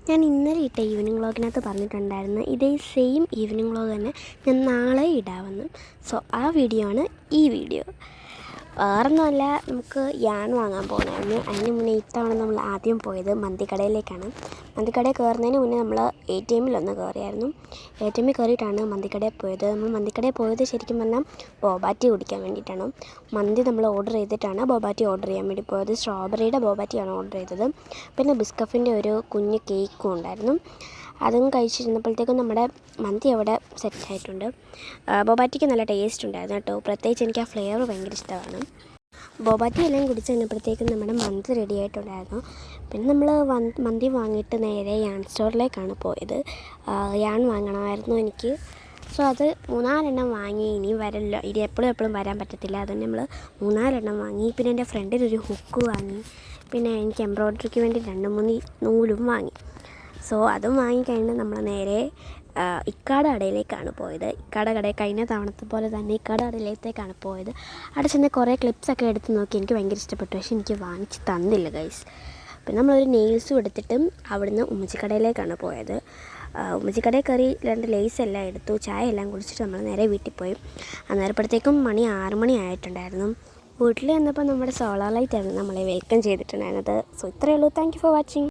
ഞാൻ ഇന്നലെ ഇട്ട ഈവനിങ് വ്ളോഗിനകത്ത് പറഞ്ഞിട്ടുണ്ടായിരുന്നു ഇതേ സെയിം ഈവനിങ് വ്ളോഗ് തന്നെ ഞാൻ നാളെ ഇടാമെന്നും. സോ ആ വീഡിയോ ആണ് ഈ വീഡിയോ. വേറൊന്നുമല്ല, നമുക്ക് യാൺ വാങ്ങാൻ പോകണമായിരുന്നു. അതിന് മുന്നേ ഇത്തവണ നമ്മൾ ആദ്യം പോയത് മന്തിക്കടയിലേക്കാണ്. മന്തിക്കടയിൽ കയറുന്നതിന് മുന്നേ നമ്മൾ ATM കയറിയായിരുന്നു. ATM കയറിയിട്ടാണ് മന്തിക്കടയിൽ പോയത്. നമ്മൾ മന്തിക്കടയിൽ പോയത് ശരിക്കും പറഞ്ഞാൽ ബോബാറ്റി കുടിക്കാൻ വേണ്ടിയിട്ടാണ്. മന്തി നമ്മൾ ഓർഡർ ചെയ്തിട്ടാണ് ബോബാറ്റി ഓർഡർ ചെയ്യാൻ വേണ്ടി പോയത്. സ്ട്രോബെറിയുടെ ബോബാറ്റിയാണ് ഓർഡർ ചെയ്തത്. പിന്നെ ബിസ്കഫിൻ്റെ ഒരു കുഞ്ഞ് കേക്കും ഉണ്ടായിരുന്നു. അതും കഴിച്ചിരുന്നപ്പോഴത്തേക്കും നമ്മുടെ മന്തി അവിടെ സെറ്റായിട്ടുണ്ട്. ബോബാറ്റിക്ക് നല്ല ടേസ്റ്റ് ഉണ്ടായിരുന്നു കേട്ടോ. പ്രത്യേകിച്ച് എനിക്ക് ആ ഫ്ലേവർ ഭയങ്കര ഇഷ്ടമാണ്. ബോബാറ്റി എല്ലാം കുടിച്ച് കഴിഞ്ഞപ്പോഴത്തേക്കും നമ്മുടെ മന്തി റെഡി ആയിട്ടുണ്ടായിരുന്നു. പിന്നെ നമ്മൾ മന്തി വാങ്ങിയിട്ട് നേരെ യാൺ സ്റ്റോറിലേക്കാണ് പോയത്. യാൺ വാങ്ങണമായിരുന്നു എനിക്ക്. സോ അത് 3-4 വാങ്ങി. ഇനി വരല്ലോ, ഇനി എപ്പോഴും വരാൻ പറ്റത്തില്ല. അതുകൊണ്ട് നമ്മൾ 3-4 വാങ്ങി. പിന്നെ എൻ്റെ ഫ്രണ്ടിനൊരു ഹുക്ക് വാങ്ങി. പിന്നെ എനിക്ക് എംബ്രോയ്ഡറിക്ക് വേണ്ടി 2-3 നൂലും വാങ്ങി. സോ അതും വാങ്ങിക്കഴിഞ്ഞ് നമ്മൾ നേരെ ഇക്കാട കടയിലേക്കാണ് പോയത്. ഇക്കാട കടയിൽ കഴിഞ്ഞ തവണത്തെ പോലെ തന്നെ ഇക്കാട കടയിലേക്കാണ് പോയത്. അവിടെ ചെന്ന് കുറേ ക്ലിപ്സൊക്കെ എടുത്ത് നോക്കി. എനിക്ക് ഭയങ്കര ഇഷ്ടപ്പെട്ടു. പക്ഷേ എനിക്ക് വാങ്ങിച്ച് തന്നില്ല ഗൈസ്. പിന്നെ നമ്മളൊരു നെയിൽസും എടുത്തിട്ടും അവിടുന്ന് ഉമ്മച്ചിക്കടയിലേക്കാണ് പോയത്. ഉമ്മച്ചിക്കടയിൽ കയറി 2 ലേസ് എല്ലാം എടുത്തു. ചായ എല്ലാം കുടിച്ചിട്ട് നമ്മൾ നേരെ വീട്ടിൽ പോയി. അന്നേരപ്പോഴത്തേക്കും 6 മണി ആയിട്ടുണ്ടായിരുന്നു. വീട്ടിൽ ചെന്നപ്പോൾ നമ്മുടെ സോളാർ ലൈറ്റായിരുന്നു നമ്മളെ വെൽക്കം ചെയ്തിട്ടുണ്ടായിരുന്നത്. സോ ഇത്രയേ ഉള്ളൂ. Thank you for watching.